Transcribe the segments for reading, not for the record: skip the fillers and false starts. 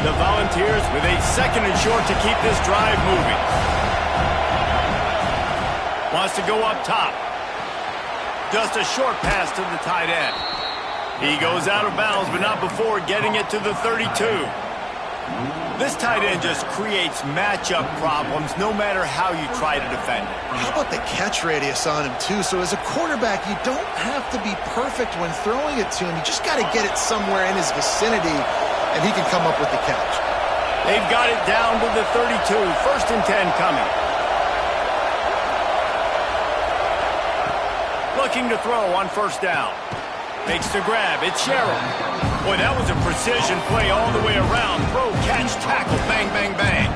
The Volunteers with a 2nd and short to keep this drive moving. Wants to go up top. Just a short pass to the tight end. He goes out of bounds, but not before getting it to the 32. This tight end just creates matchup problems no matter how you try to defend it. How about the catch radius on him, too? So as a quarterback, you don't have to be perfect when throwing it to him. You just got to get it somewhere in his vicinity, and he can come up with the catch. They've got it down to the 32. 1st and 10 coming. Looking to throw on 1st down. Makes the grab. It's Sherrill. Boy, that was a precision play all the way around. Throw, catch, tackle, bang, bang, bang.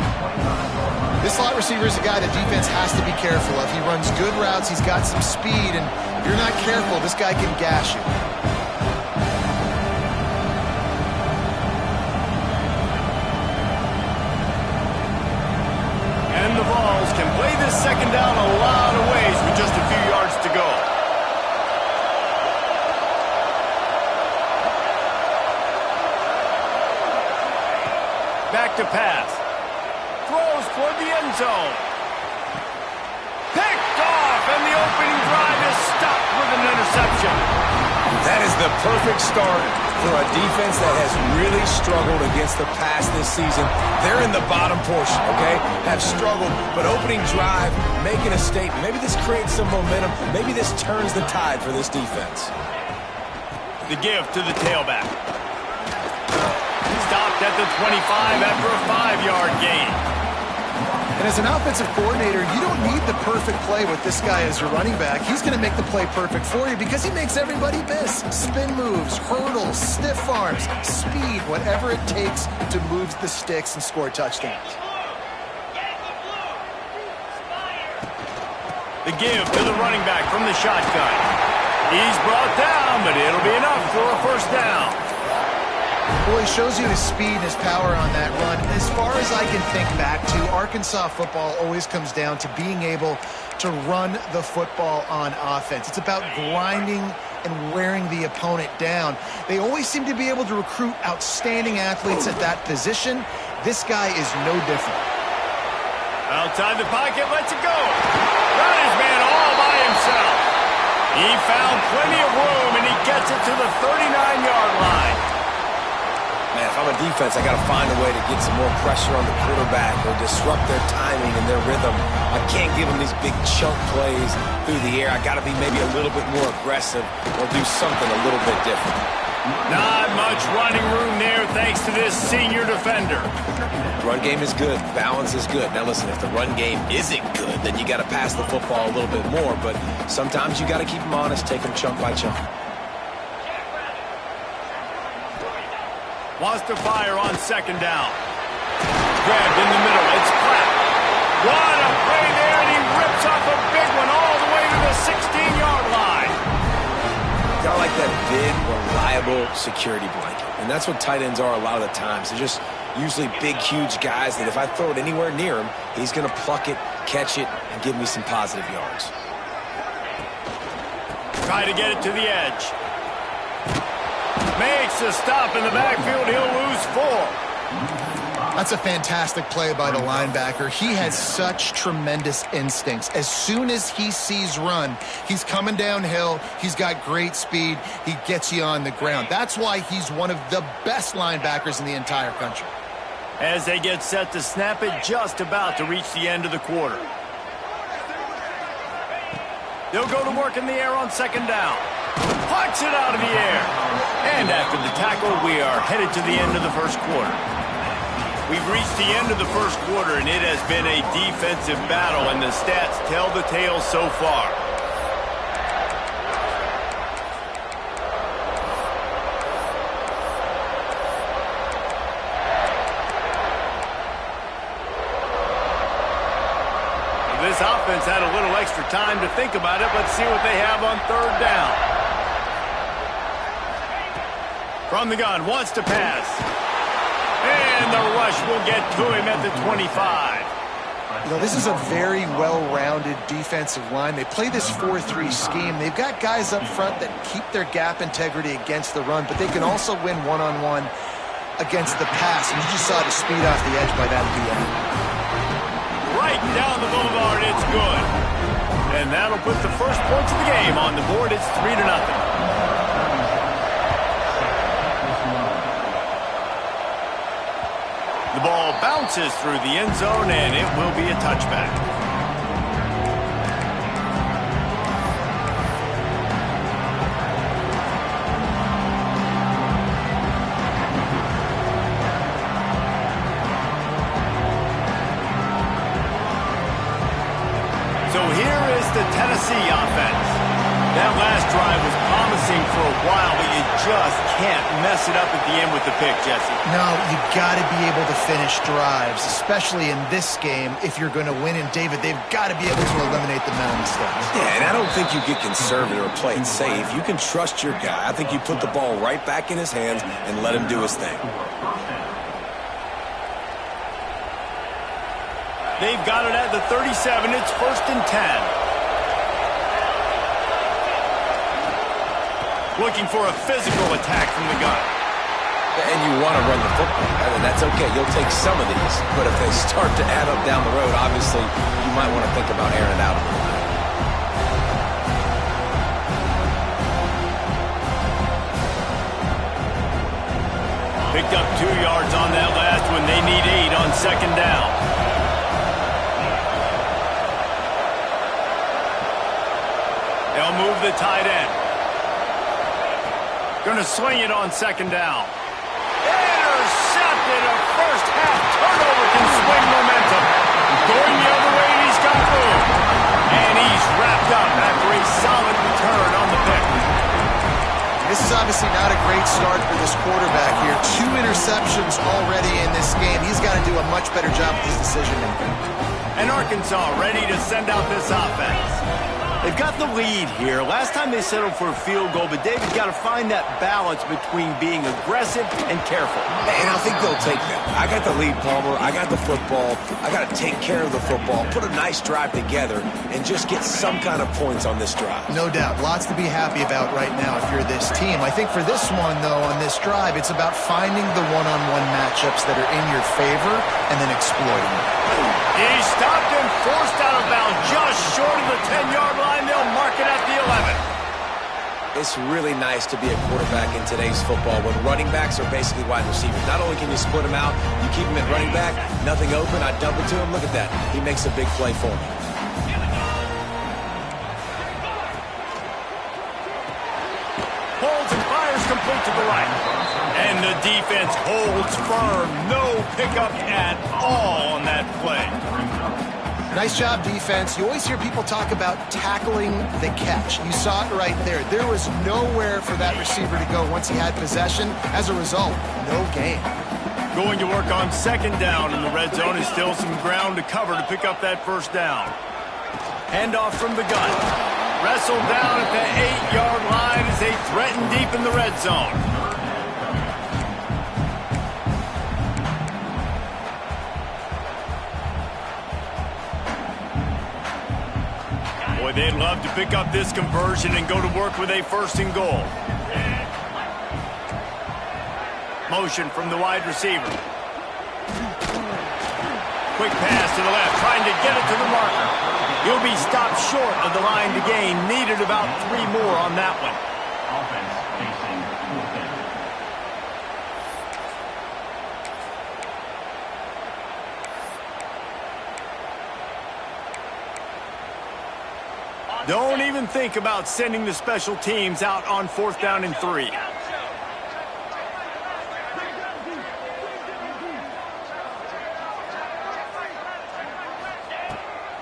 This slot receiver is a guy the defense has to be careful of. He runs good routes. He's got some speed, and if you're not careful, this guy can gash you. And the Vols can play this 2nd down a lot of ways with just a few yards to go. Back to pass. Throws toward the end zone. Picked off, and the opening drive is stopped with an interception. That is the perfect start for a defense that has really struggled against the pass this season. They're in the bottom portion, okay? Have struggled, but opening drive, making a statement. Maybe this creates some momentum. Maybe this turns the tide for this defense. The give to the tailback. Stopped at the 25 after a 5-yard gain. And as an offensive coordinator, you don't need the perfect play with this guy as your running back. He's going to make the play perfect for you because he makes everybody miss. Spin moves, hurdles, stiff arms, speed, whatever it takes to move the sticks and score touchdowns. The give to the running back from the shotgun. He's brought down, but it'll be enough for a 1st down. Boy, he shows you his speed and his power on that run. As far as I can think back to, Arkansas football always comes down to being able to run the football on offense. It's about grinding and wearing the opponent down. They always seem to be able to recruit outstanding athletes at that position. This guy is no different. Outside the pocket, lets it go. Got his man all by himself. He found plenty of room, and he gets it to the 39-yard line. Man, if I'm a defense, I got to find a way to get some more pressure on the quarterback or disrupt their timing and their rhythm. I can't give them these big chunk plays through the air. I got to be maybe a little bit more aggressive or do something a little bit different. Not much running room there thanks to this senior defender. Run game is good. Balance is good. Now listen, if the run game isn't good, then you got to pass the football a little bit more. But sometimes you got to keep them honest, take them chunk by chunk. Wants to fire on 2nd down. Grabbed in the middle. It's Pratt. What a play there, and he rips off a big one all the way to the 16-yard line. Got like that big, reliable security blanket. And that's what tight ends are a lot of the times. They're just usually big, huge guys that if I throw it anywhere near him, he's going to pluck it, catch it, and give me some positive yards. Try to get it to the edge. Makes a stop in the backfield. He'll lose 4. That's a fantastic play by the linebacker. He has such tremendous instincts. As soon as he sees run, he's coming downhill. He's got great speed. He gets you on the ground. That's why he's one of the best linebackers in the entire country. As they get set to snap it, just about to reach the end of the quarter. They'll go to work in the air on 2nd down. Pucks it out of the air. And after the tackle, we are headed to the end of the 1st quarter. We've reached the end of the 1st quarter, and it has been a defensive battle, and the stats tell the tale so far. This offense had a little extra time to think about it. Let's see what they have on 3rd down. From the gun, wants to pass. And the rush will get to him at the 25. You know, this is a very well-rounded defensive line. They play this 4-3 scheme. They've got guys up front that keep their gap integrity against the run, but they can also win one-on-one against the pass, and you just saw the speed off the edge by that DN. Right down the boulevard, it's good. And that'll put the first points of the game on the board. It's 3-0. The ball bounces through the end zone, and it will be a touchback. So here is the Tennessee offense. That last drive was promising for a while, but you just can't mess it up at the end with the pick, Jesse. No, you got to be able to finish drives, especially in this game if you're going to win. And, David, they've got to be able to eliminate the amount of mistakes. Yeah, and I don't think you get conservative or play it safe. You can trust your guy. I think you put the ball right back in his hands and let him do his thing. They've got it at the 37. It's 1st and 10. Looking for a physical attack from the gun. And you want to run the football, and that's okay. You'll take some of these, but if they start to add up down the road, obviously you might want to think about airing it out a little bit. Picked up 2 yards on that last one. They need 8 on 2nd down. They'll move the tight end. Going to swing it on 2nd down. Intercepted. A first half turnover can swing momentum. Going the other way, and he's got room. And he's wrapped up after a solid return on the pick. This is obviously not a great start for this quarterback here. 2 interceptions already in this game. He's got to do a much better job with his decision-making. And Arkansas ready to send out this offense. They've got the lead here. Last time they settled for a field goal, but David's got to find that balance between being aggressive and careful. And I think they'll take that. I got the lead, Palmer. I got the football. I got to take care of the football, put a nice drive together, and just get some kind of points on this drive. No doubt. Lots to be happy about right now if you're this team. I think for this one, though, on this drive, it's about finding the one-on-one matchups that are in your favor and then exploiting them. He's stopped and forced out of bounds just short of the 10-yard line. They'll mark it at the 11. It's really nice to be a quarterback in today's football when running backs are basically wide receivers. Not only can you split them out, you keep them at running back, nothing open, I dump it to him. Look at that. He makes a big play for me. Holds and fires complete to the right. And the defense holds firm. No pickup at all on that play. Nice job, defense. You always hear people talk about tackling the catch. You saw it right there. There was nowhere for that receiver to go once he had possession. As a result, no gain. Going to work on 2nd down in the red zone. Is still some ground to cover to pick up that 1st down. Handoff from the gun. Wrestled down at the 8-yard line as they threaten deep in the red zone. Boy, they'd love to pick up this conversion and go to work with a 1st and goal. Motion from the wide receiver. Quick pass to the left, trying to get it to the marker. He'll be stopped short of the line to gain. Needed about 3 more on that one. Offense facing Don't even think about sending the special teams out on 4th down and 3.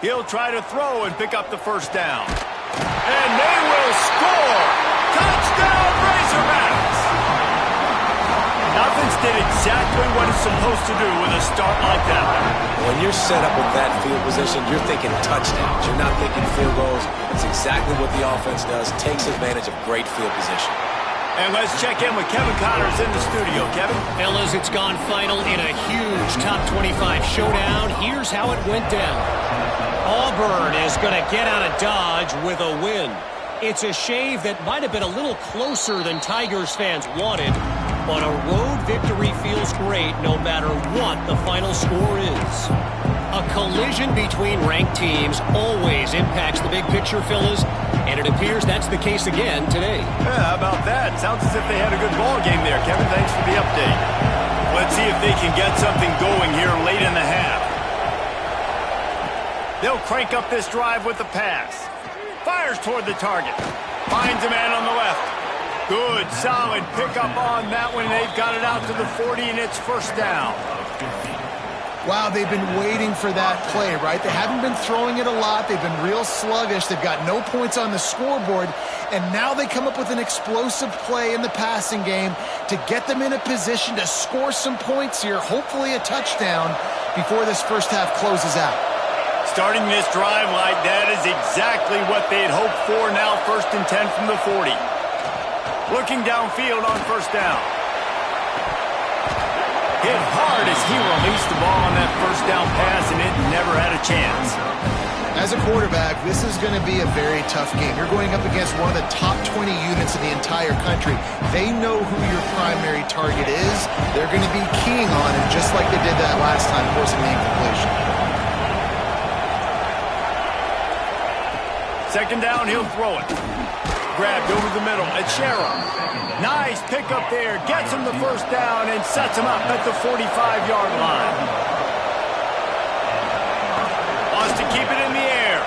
He'll try to throw and pick up the 1st down. And they will score! Touchdown, Razorbacks! Offense did exactly what it's supposed to do with a start like that. When you're set up with that field position, you're thinking touchdowns. You're not thinking field goals. That's exactly what the offense does. Takes advantage of great field position. And let's check in with Kevin Connors in the studio. Kevin? Fellas, it's gone final in a huge top 25 showdown. Here's how it went down. Auburn is going to get out of Dodge with a win. It's a shave that might have been a little closer than Tigers fans wanted. But a road victory feels great no matter what the final score is. A collision between ranked teams always impacts the big picture, fellas, and it appears that's the case again today. Yeah, how about that? Sounds as if they had a good ball game there, Kevin. Thanks for the update. Let's see if they can get something going here late in the half. They'll crank up this drive with the pass. Fires toward the target. Finds a man on the left. Good, solid pickup on that one. They've got it out to the 40, and it's first down. Wow, they've been waiting for that play, right? They haven't been throwing it a lot. They've been real sluggish. They've got no points on the scoreboard, and now they come up with an explosive play in the passing game to get them in a position to score some points here, hopefully a touchdown, before this first half closes out. Starting this drive like that is exactly what they had hoped for. Now 1st and 10 from the 40. Looking downfield on first down. Hit hard as he released the ball on that first down pass, and it never had a chance. As a quarterback, this is going to be a very tough game. You're going up against one of the top 20 units in the entire country. They know who your primary target is. They're going to be keying on him, just like they did that last time, forcing the incompletion. Second down, he'll throw it. Grabbed over the middle at Sherrill. Nice pickup there. Gets him the first down and sets him up at the 45-yard line. Wants to keep it in the air.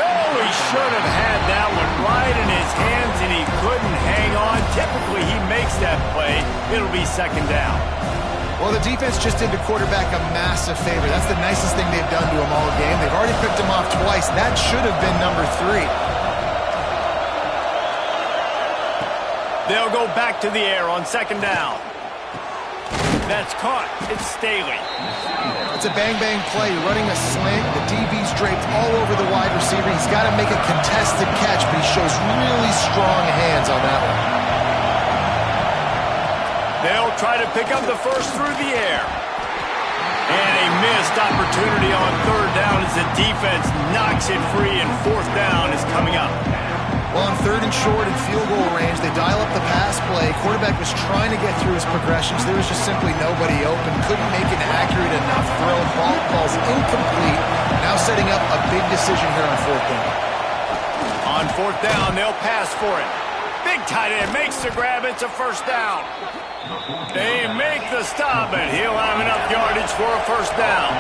Oh, he should have had that one right in his hands, and he couldn't hang on. Typically, he makes that play. It'll be second down. Well, the defense just did the quarterback a massive favor. That's the nicest thing they've done to him all game. They've already picked him off twice. That should have been number 3. They'll go back to the air on second down. That's caught. It's Staley. It's a bang-bang play. You're running a slant. The DB's draped all over the wide receiver. He's got to make a contested catch, but he shows really strong hands on that one. They'll try to pick up the first through the air. And a missed opportunity on third down as the defense knocks it free, and fourth down is coming up. Well, on third and short and field goal range, they dial up the pass play. Quarterback was trying to get through his progressions. There was just simply nobody open. Couldn't make an accurate enough throw. Ball's incomplete. Now setting up a big decision here on fourth down. On fourth down, they'll pass for it. Big tight end makes the grab. It's a first down. They make the stop, and he'll have enough yardage for a first down.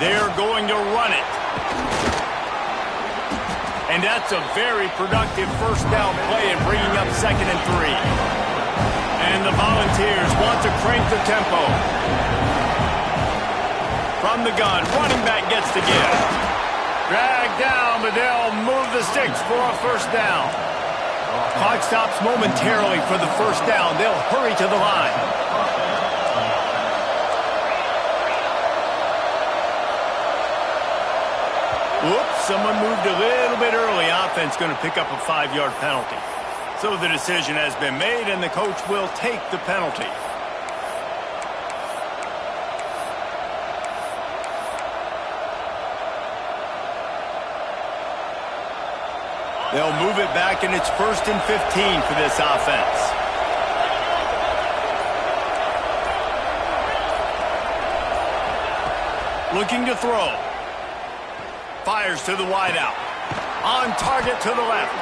They're going to run it. And that's a very productive first down play in bringing up 2nd and 3. And the Volunteers want to crank the tempo. From the gun, running back gets the give. Dragged down, but they'll move the sticks for a first down. Clock stops momentarily for the first down. They'll hurry to the line. Whoops, someone moved a little bit early. Offense going to pick up a 5-yard penalty. So the decision has been made, and the coach will take the penalty. They'll move it back, and it's 1st and 15 for this offense. Looking to throw. Fires to the wideout. On target to the left.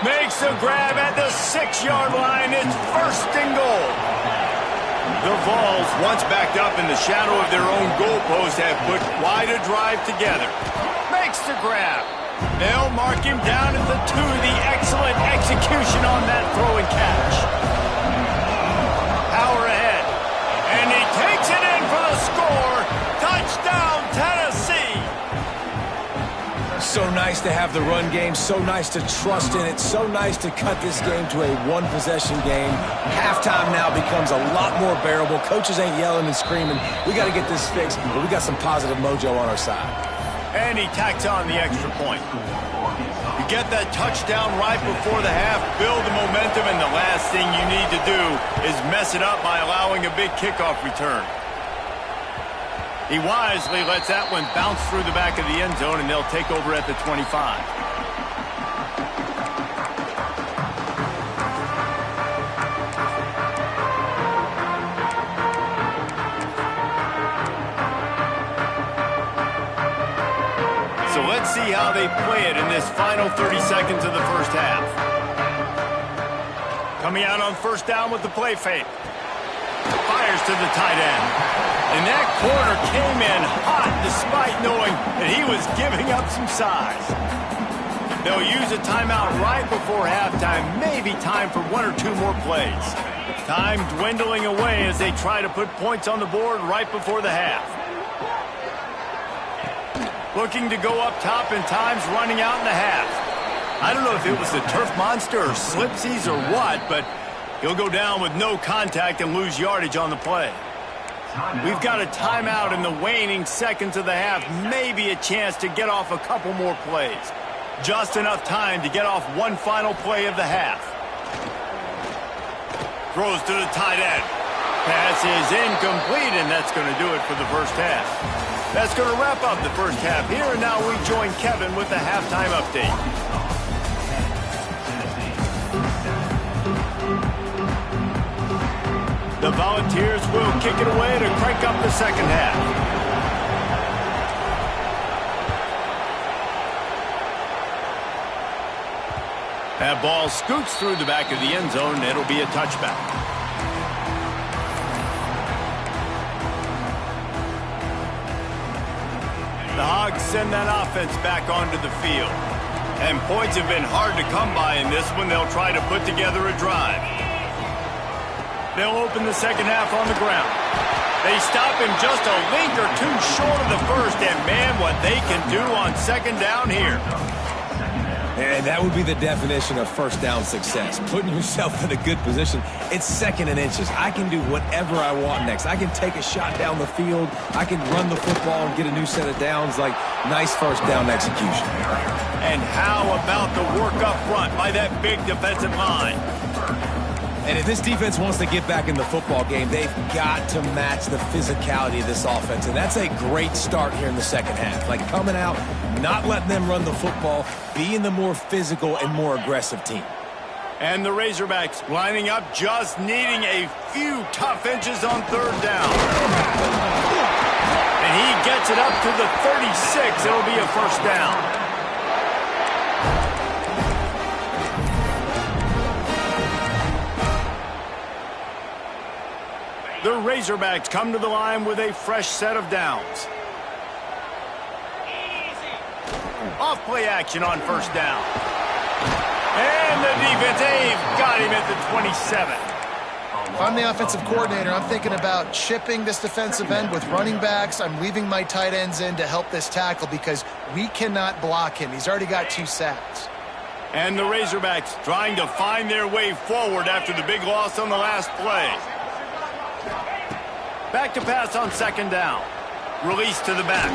Makes a grab at the 6-yard line. It's 1st and goal. The Vols, once backed up in the shadow of their own goalpost, have put quite a drive together. Makes the grab. They'll mark him down at the 2. The excellent execution on that throw and catch. Power ahead. And he takes it in for the score. Touchdown, Tennessee. So nice to have the run game. So nice to trust in it. So nice to cut this game to a one-possession game. Halftime now becomes a lot more bearable. Coaches ain't yelling and screaming. We got to get this fixed, but we got some positive mojo on our side. And he tacks on the extra point. You get that touchdown right before the half, build the momentum, and the last thing you need to do is mess it up by allowing a big kickoff return. He wisely lets that one bounce through the back of the end zone, and they'll take over at the 25. So let's see how they play it in this final 30 seconds of the first half. Coming out on first down with the play fake. Fires to the tight end. And that corner came in hot despite knowing that he was giving up some size. They'll use a timeout right before halftime. Maybe time for one or two more plays. Time dwindling away as they try to put points on the board right before the half. Looking to go up top, and time's running out in the half. I don't know if it was the turf monster or slipsies or what, but he'll go down with no contact and lose yardage on the play. We've got a timeout in the waning seconds of the half. Maybe a chance to get off a couple more plays. Just enough time to get off one final play of the half. Throws to the tight end. Pass is incomplete, and that's going to do it for the first half. That's going to wrap up the first half here, and now we join Kevin with the halftime update. The Volunteers will kick it away to crank up the second half. That ball scoots through the back of the end zone, and it'll be a touchback. The Hogs send that offense back onto the field. And points have been hard to come by in this one. They'll try to put together a drive. They'll open the second half on the ground. They stop him just a link or two short of the first, and man, what they can do on second down here. And that would be the definition of first down success. Putting yourself in a good position. It's second and inches. I can do whatever I want next. I can take a shot down the field. I can run the football and get a new set of downs. Like, nice first down execution. And how about the work up front by that big defensive line? And if this defense wants to get back in the football game, they've got to match the physicality of this offense. And that's a great start here in the second half. Like, coming out, not letting them run the football, being the more physical and more aggressive team. And the Razorbacks lining up, just needing a few tough inches on third down. And he gets it up to the 36. It'll be a first down. The Razorbacks come to the line with a fresh set of downs. Off play action on first down. And the defense, they've got him at the 27. If I'm the offensive coordinator, I'm thinking about chipping this defensive end with running backs. I'm leaving my tight ends in to help this tackle because we cannot block him. He's already got 2 sacks. And the Razorbacks trying to find their way forward after the big loss on the last play. Back to pass on second down. Release to the back.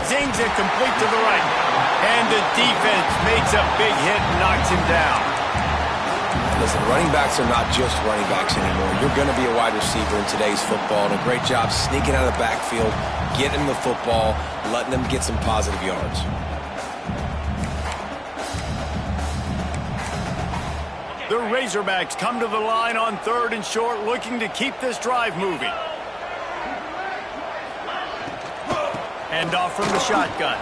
Zings it complete to the right. And the defense makes a big hit and knocks him down. Listen, running backs are not just running backs anymore. You're going to be a wide receiver in today's football. And a great job sneaking out of the backfield, getting the football, letting them get some positive yards. The Razorbacks come to the line on third and short, looking to keep this drive moving. Hand off from the shotgun.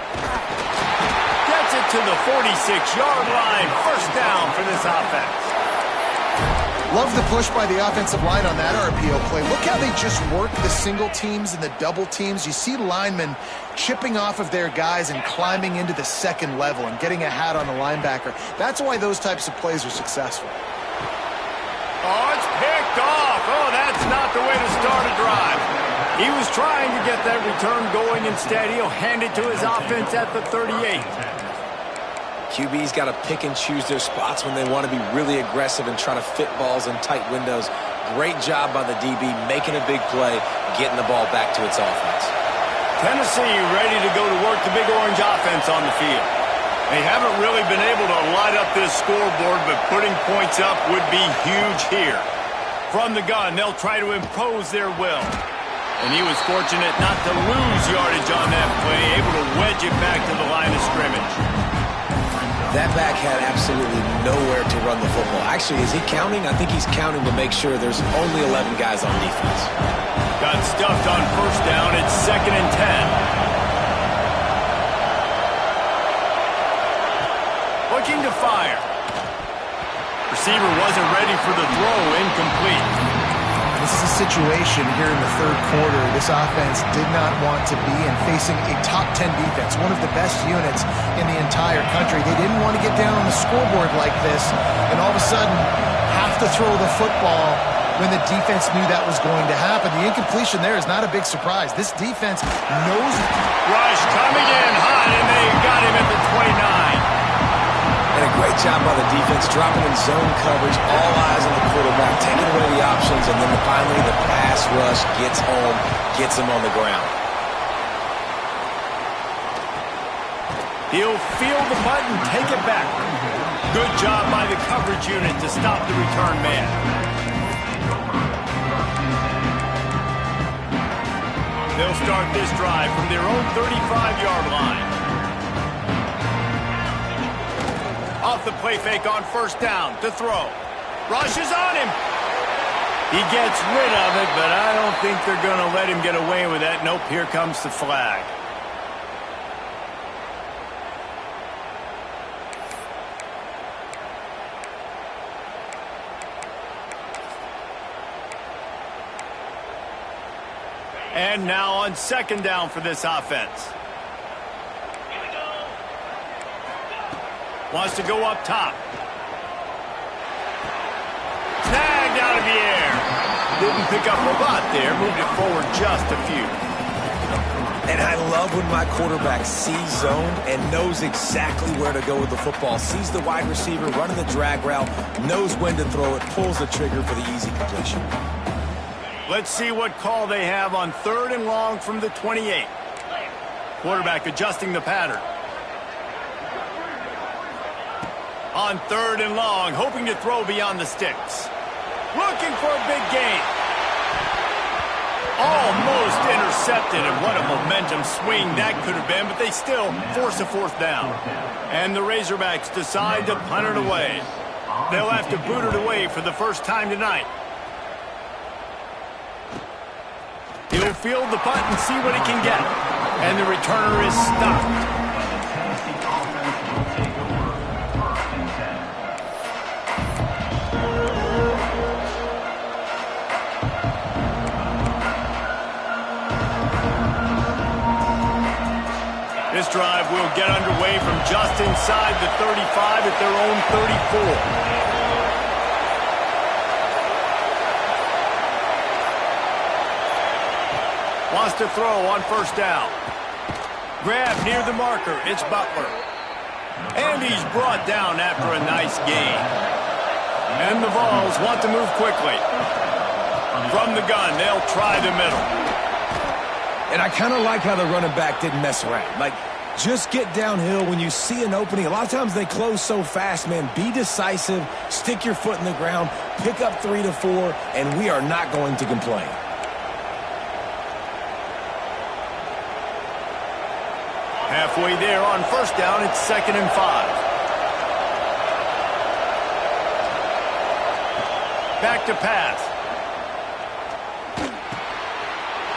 Gets it to the 46-yard line. First down for this offense. Love the push by the offensive line on that RPO play. Look how they just work the single teams and the double teams. You see linemen chipping off of their guys and climbing into the second level and getting a hat on the linebacker. That's why those types of plays are successful. Oh, it's picked off. Oh, that's not the way to start a drive. He was trying to get that return going. Instead, he'll hand it to his offense at the 38. QB's got to pick and choose their spots when they want to be really aggressive and try to fit balls in tight windows. Great job by the DB making a big play, getting the ball back to its offense. Tennessee ready to go to work the big orange offense on the field. They haven't really been able to light up this scoreboard, but putting points up would be huge here. From the gun, they'll try to impose their will. And he was fortunate not to lose yardage on that play, able to wedge it back to the line of scrimmage. That back had absolutely nowhere to run the football. Actually, is he counting? I think he's counting to make sure there's only 11 guys on defense. Got stuffed on first down. It's 2nd and 10. Looking to fire. Receiver wasn't ready for the throw. Incomplete. This is a situation here in the third quarter this offense did not want to be in, facing a top 10 defense, one of the best units in the entire country. They didn't want to get down on the scoreboard like this and all of a sudden have to throw the football when the defense knew that was going to happen. The incompletion there is not a big surprise. This defense knows. Rush coming in hot, and they got him at the 29. And a great job by the defense, dropping in zone coverage, all eyes on the quarterback, taking away the options, and then finally the pass rush gets home, gets him on the ground. He'll feel the button, take it back. Good job by the coverage unit to stop the return man. They'll start this drive from their own 35-yard line. Off the play fake on first down to throw. Rush is on him. He gets rid of it, but I don't think they're going to let him get away with that. Nope, here comes the flag. And now on 2nd down for this offense. Wants to go up top. Snagged out of the air. Didn't pick up a lot there. Moved it forward just a few. And I love when my quarterback sees zone and knows exactly where to go with the football. Sees the wide receiver running the drag route, knows when to throw it, pulls the trigger for the easy completion. Let's see what call they have on 3rd and long from the 28. Quarterback adjusting the pattern. On 3rd and long, hoping to throw beyond the sticks. Looking for a big gain. Almost intercepted, and what a momentum swing that could have been, but they still force a 4th down. And the Razorbacks decide to punt it away. They'll have to boot it away for the first time tonight. He'll field the punt and see what he can get. And the returner is stopped. This drive will get underway from just inside the 35 at their own 34. Wants to throw on first down. Grab near the marker. It's Butler. And he's brought down after a nice gain. And the Vols want to move quickly. From the gun, they'll try the middle. And I kind of like how the running back didn't mess around. Like, just get downhill when you see an opening. A lot of times they close so fast, man. Be decisive, stick your foot in the ground, pick up 3 to 4, and we are not going to complain. Halfway there on first down, it's 2nd and 5. Back to pass.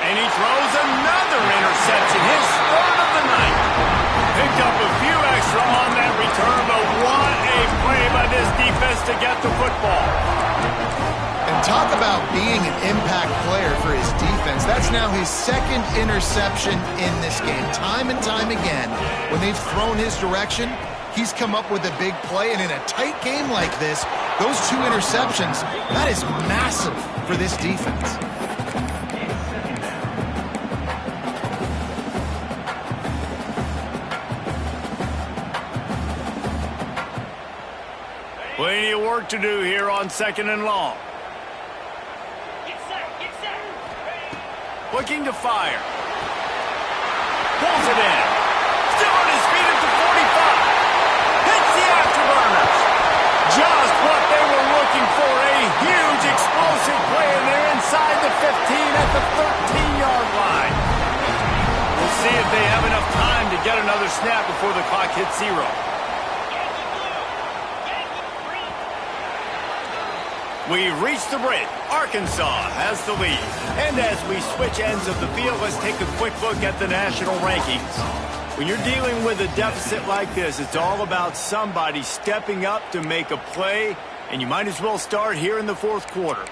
And he throws another interception, his 3rd of the night. Picked up a few extra on that return, but what a play by this defense to get the football. And talk about being an impact player for his defense. That's now his 2nd interception in this game. Time and time again, when they've thrown his direction, he's come up with a big play. And in a tight game like this, those 2 interceptions, that is massive for this defense. Plenty of work to do here on 2nd and long. Looking to fire. Pulls it in. Still on his feet at the 45. Hits the afterburners. Just what they were looking for. A huge explosive play, and they're inside the 15 at the 13-yard get another snap before the clock hits 0. We've reached the break. Arkansas has the lead. And as we switch ends of the field, let's take a quick look at the national rankings. When you're dealing with a deficit like this, it's all about somebody stepping up to make a play, and you might as well start here in the fourth quarter.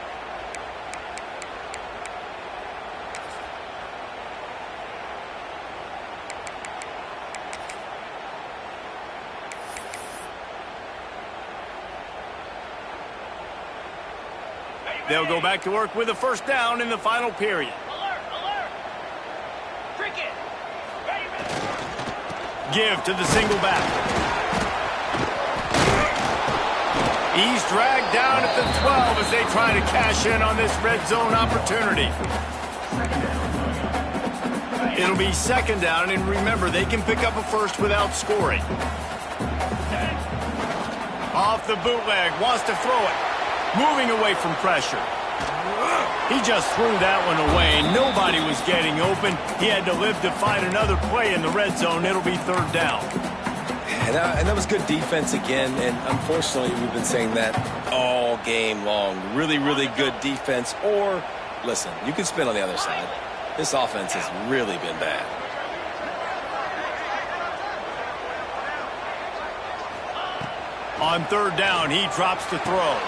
They'll go back to work with a first down in the final period. Alert! Cricket! Give to the single back. He's dragged down at the 12 as they try to cash in on this red zone opportunity. It'll be second down, and remember, they can pick up a first without scoring. Off the bootleg, wants to throw it. Moving away from pressure. He just threw that one away. Nobody was getting open. He had to live to find another play in the red zone. It'll be third down. And that was good defense again, and unfortunately, we've been saying that all game long. Really, really good defense. Or, listen, you can spin on the other side. This offense has really been bad. On third down, he drops to throw.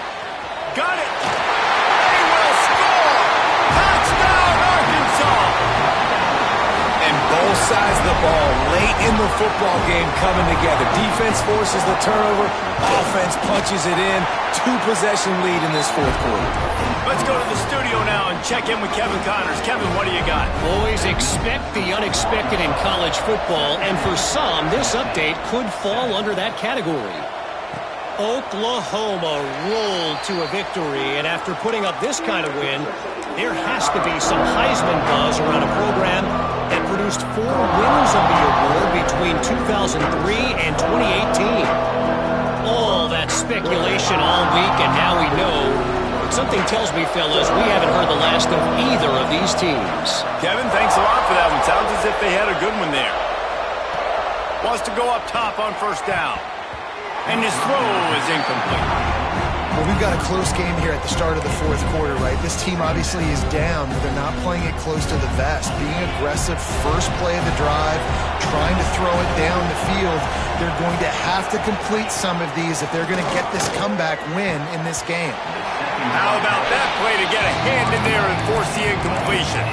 Got it! They will score! Touchdown, Arkansas! And both sides of the ball late in the football game coming together. Defense forces the turnover. Offense punches it in. 2-possession lead in this fourth quarter. Let's go to the studio now and check in with Kevin Connors. Kevin, what do you got? Always expect the unexpected in college football, and for some, this update could fall under that category. Oklahoma rolled to a victory, and after putting up this kind of win, there has to be some Heisman buzz around a program that produced 4 winners of the award between 2003 and 2018. All that speculation all week, and now we know. But something tells me, fellas, we haven't heard the last of either of these teams. Kevin, thanks a lot for that one. Sounds as if they had a good one there. Wants to go up top on first down. And his throw is incomplete. Well, we've got a close game here at the start of the fourth quarter, right? This team obviously is down, but they're not playing it close to the vest. Being aggressive, first play of the drive, trying to throw it down the field. They're going to have to complete some of these if they're going to get this comeback win in this game. How about that play to get a hand in there and force the incompletion?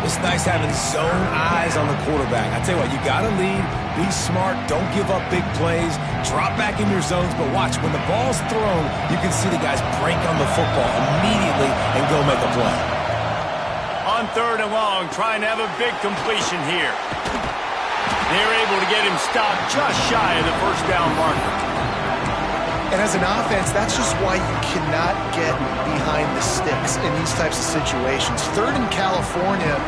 It's nice having zone eyes on the quarterback. I tell you what, you got to lead, be smart, don't give up big plays, drop back in your zones, but watch, when the ball's thrown, you can see the guys break on the football immediately and go make a play. On third and long, trying to have a big completion here. They're able to get him stopped just shy of the first down marker. And as an offense, that's just why you cannot get behind the sticks in these types of situations. Third in California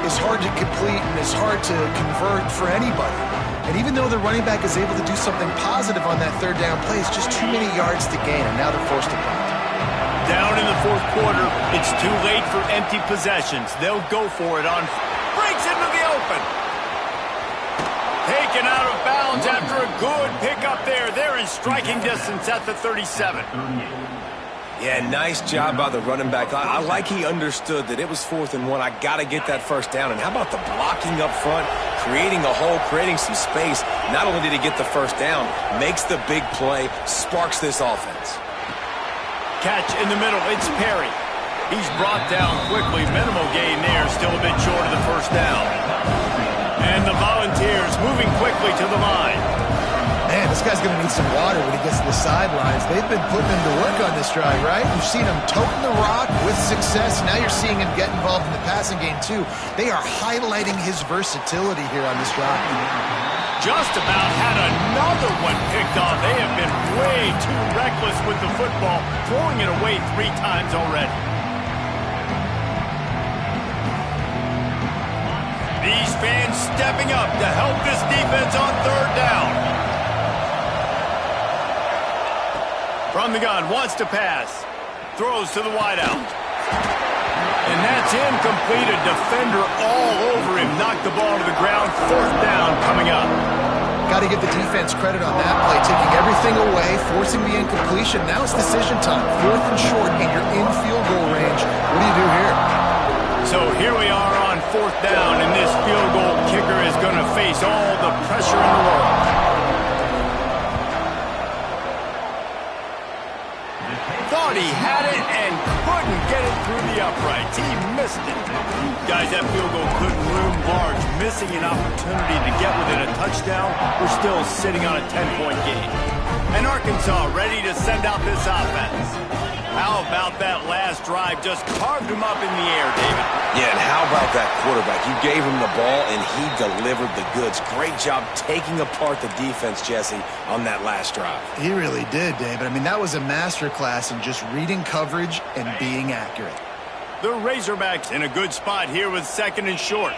is hard to complete and it's hard to convert for anybody. And even though the running back is able to do something positive on that third down play, it's just too many yards to gain, and now they're forced to punt. Down in the fourth quarter, it's too late for empty possessions. They'll go for it on... Breaks into the open. Taken out of bounds after a good pickup there. They're in striking distance at the 37. Yeah, nice job by the running back. I like he understood that it was 4th and 1. I got to get that first down. And how about the blocking up front, creating a hole, creating some space. Not only did he get the first down, makes the big play, sparks this offense. Catch in the middle. It's Perry. He's brought down quickly. Minimal gain there. Still a bit short of the first down. And the Volunteers moving quickly to the line. Man, this guy's going to need some water when he gets to the sidelines. They've been putting him to work on this drive, right? You've seen him toting the rock with success. Now you're seeing him get involved in the passing game, too. They are highlighting his versatility here on this drive. Just about had another one picked off. They have been way too reckless with the football, throwing it away 3 times already. These fans stepping up to help this defense on third down. From the gun, wants to pass. Throws to the wideout. And And that's incomplete. A defender all over him. Knocked the ball to the ground. 4th down coming up. Got to give the defense credit on that play, taking everything away, forcing the incompletion. Now it's decision time. 4th and short, and you're in field goal range. What do you do here? So here we are on 4th down, and this field goal kicker is going to face all the pressure in the world. Thought he had it and couldn't get it through the uprights. He missed it. Guys, that field goal couldn't loom large. Missing an opportunity to get within a touchdown. We're still sitting on a 10-point game. And Arkansas ready to send out this offense. How about that last drive? Just carved him up in the air, David. Yeah, and how about that quarterback? You gave him the ball, and he delivered the goods. Great job taking apart the defense, Jesse, on that last drive. He really did, David. I mean, that was a masterclass in just reading coverage and being accurate. The Razorbacks in a good spot here with 2nd and short.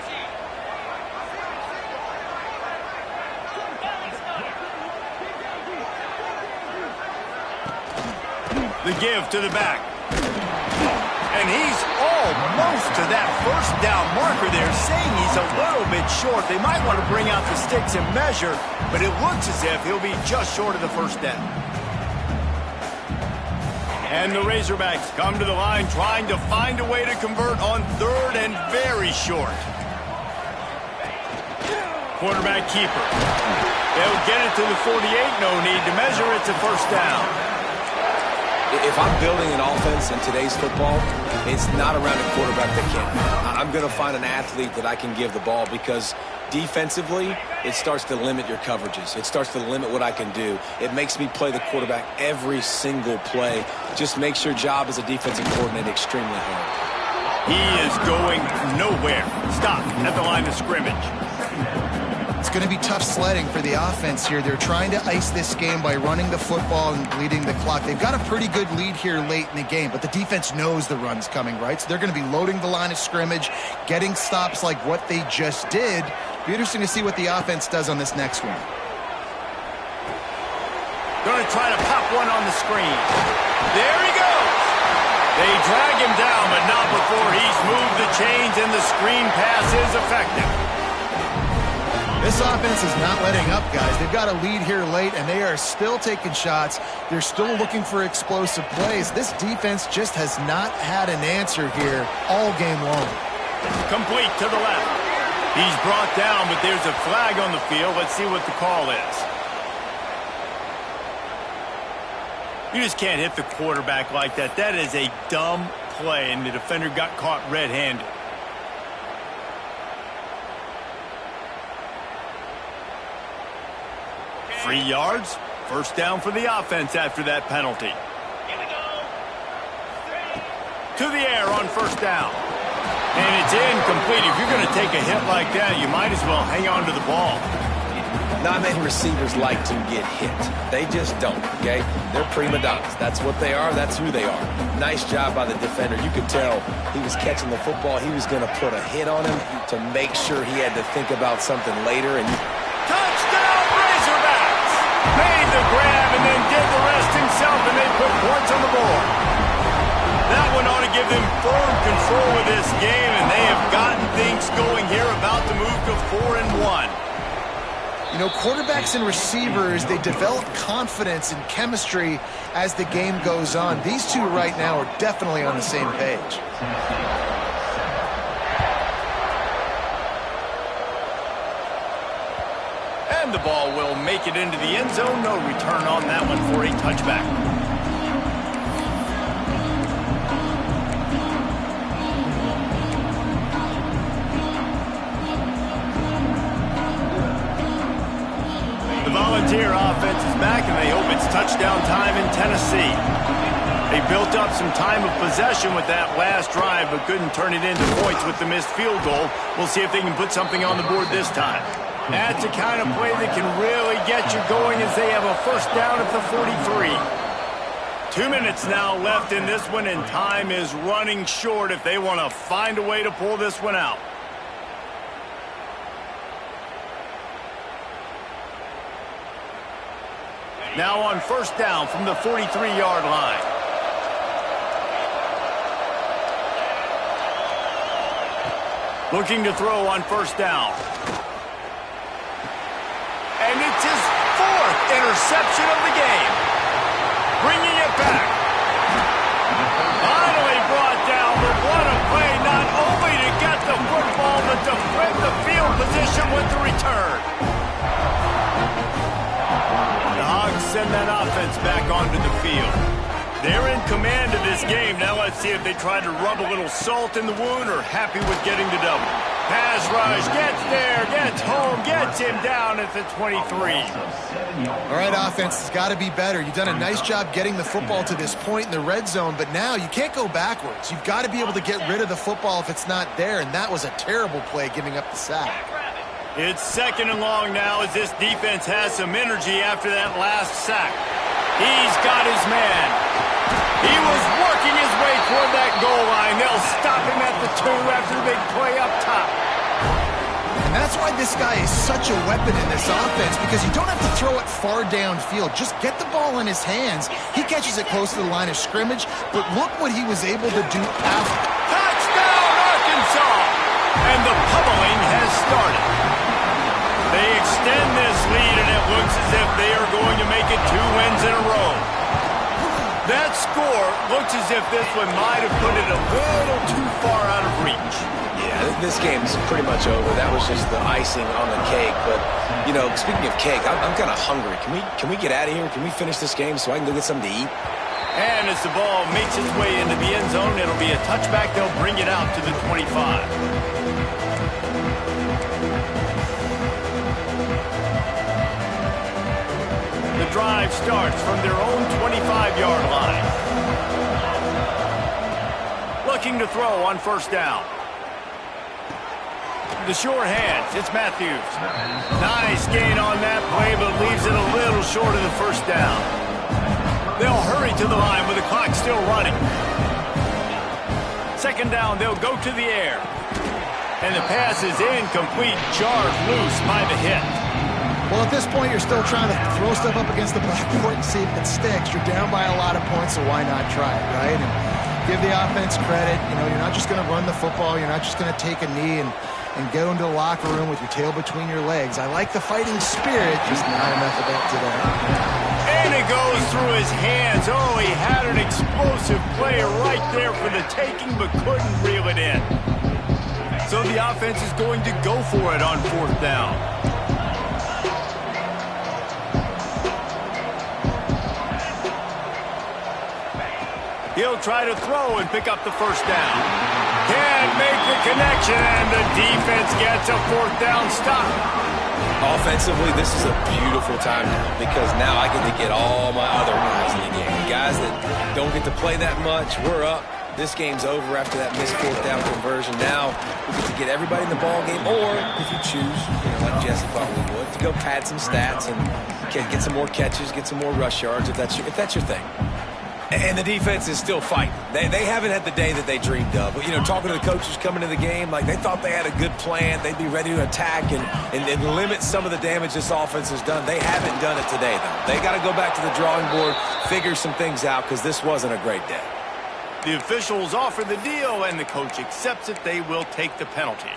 The give to the back. And he's almost to that 1st down marker there, saying he's a little bit short. They might want to bring out the sticks and measure, but it looks as if he'll be just short of the 1st down. And the Razorbacks come to the line trying to find a way to convert on 3rd and very short. Quarterback keeper. They'll get it to the 48. No need to measure. It's a 1st down. If I'm building an offense in today's football, it's not around a quarterback that can. I'm going to find an athlete that I can give the ball because defensively, it starts to limit your coverages. It starts to limit what I can do. It makes me play the quarterback every single play. Just makes your job as a defensive coordinator extremely hard. He is going nowhere. Stop at the line of scrimmage. It's going to be tough sledding for the offense here. They're trying to ice this game by running the football and bleeding the clock. They've got a pretty good lead here late in the game, but the defense knows the run's coming, right? So they're going to be loading the line of scrimmage, getting stops like what they just did. Be interesting to see what the offense does on this next one. Going to try to pop one on the screen. There he goes. They drag him down, but not before he's moved the chains, and the screen pass is effective. This offense is not letting up, guys. They've got a lead here late, and they are still taking shots. They're still looking for explosive plays. This defense just has not had an answer here all game long. Complete to the left. He's brought down, but there's a flag on the field. Let's see what the call is. You just can't hit the quarterback like that. That is a dumb play, and the defender got caught red-handed. 3 yards. 1st down for the offense after that penalty. To the air on 1st down. And it's incomplete. If you're going to take a hit like that, you might as well hang on to the ball. Not many receivers like to get hit. They just don't, okay? They're prima donnas. That's what they are. That's who they are. Nice job by the defender. You could tell he was catching the football. He was going to put a hit on him to make sure he had to think about something later. And touchdown, Razorbacks! Made the grab and then did the rest himself, and they put points on the board. That one ought to give them firm control of this game, and they have gotten things going here, about to move to 4-1. You know, quarterbacks and receivers, they develop confidence and chemistry as the game goes on. These two right now are definitely on the same page. And the ball will make it into the end zone. No return on that one for a touchback. The Volunteer offense is back, and they hope it's touchdown time in Tennessee. They built up some time of possession with that last drive, but couldn't turn it into points with the missed field goal. We'll see if they can put something on the board this time. That's the kind of play that can really get you going, as they have a 1st down at the 43. 2 minutes now left in this one, and time is running short if they want to find a way to pull this one out. Now on 1st down from the 43-yard line. Looking to throw on first down. And it's his 4th interception of the game. Bringing it back. Finally brought down, but what a play, not only to get the football, but to flip the field position with the return. The Hogs send that offense back onto the field. They're in command of this game. Now let's see if they try to rub a little salt in the wound or happy with getting the double. Pass rush, gets there, gets home, gets him down at the 23. All right, offense, it's got to be better. You've done a nice job getting the football to this point in the red zone, but now you can't go backwards. You've got to be able to get rid of the football if it's not there, and that was a terrible play giving up the sack. It's 2nd and long now as this defense has some energy after that last sack. He's got his man. He was working his way toward that goal line. They'll stop him at the 2 after the big play up top. And that's why this guy is such a weapon in this offense, because you don't have to throw it far downfield. Just get the ball in his hands. He catches it close to the line of scrimmage, but look what he was able to do after. Touchdown, Arkansas! And the pummeling has started. They extend this lead, and it looks as if they are going to make it 2 wins in a row. That score looks as if this one might have put it a little too far out of reach. Yeah, this game's pretty much over. That was just the icing on the cake. But, you know, speaking of cake, I'm kind of hungry. Can we get out of here? Can we finish this game so I can go get something to eat? And as the ball makes its way into the end zone, it'll be a touchback. They'll bring it out to the 25. The drive starts from their own 25-yard line. Looking to throw on first down. The sure hands, it's Matthews. Nice gain on that play, but leaves it a little short of the first down. They'll hurry to the line with the clock still running. 2nd down, they'll go to the air. And the pass is incomplete, jarred loose by the hit. Well, at this point, you're still trying to throw stuff up against the blackboard and see if it sticks. You're down by a lot of points, so why not try it, right? And give the offense credit. You know, you're not just going to run the football. You're not just going to take a knee and go into the locker room with your tail between your legs. I like the fighting spirit, just not enough of that today. And it goes through his hands. Oh, he had an explosive play right there for the taking, but couldn't reel it in. So the offense is going to go for it on 4th down. He'll try to throw and pick up the first down. Can't make the connection, and the defense gets a 4th down stop. Offensively, this is a beautiful time because now I get to get all my other guys in the game. Guys that don't get to play that much, we're up. This game's over after that missed 4th down conversion. Now we get to get everybody in the ball game, or if you choose, like Jesse probably would, to go pad some stats and get some more catches, get some more rush yards if that's your thing. And the defense is still fighting. They haven't had the day that they dreamed of. But, you know, talking to the coaches coming to the game, like they thought they had a good plan. They'd be ready to attack and limit some of the damage this offense has done. They haven't done it today, though. They got to go back to the drawing board, figure some things out, because this wasn't a great day. The officials offer the deal, and the coach accepts it. They will take the penalty.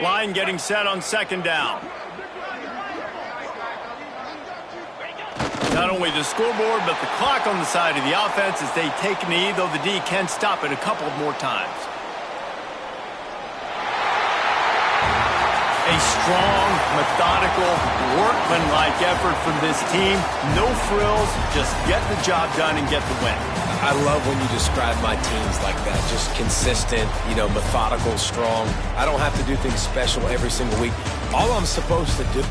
Line getting set on 2nd down. Not only the scoreboard, but the clock on the side of the offense as they take a knee, though the D can stop it a couple more times. A strong, methodical, workmanlike effort from this team. No frills, just get the job done and get the win. I love when you describe my teams like that. Just consistent, methodical, strong. I don't have to do things special every single week. All I'm supposed to do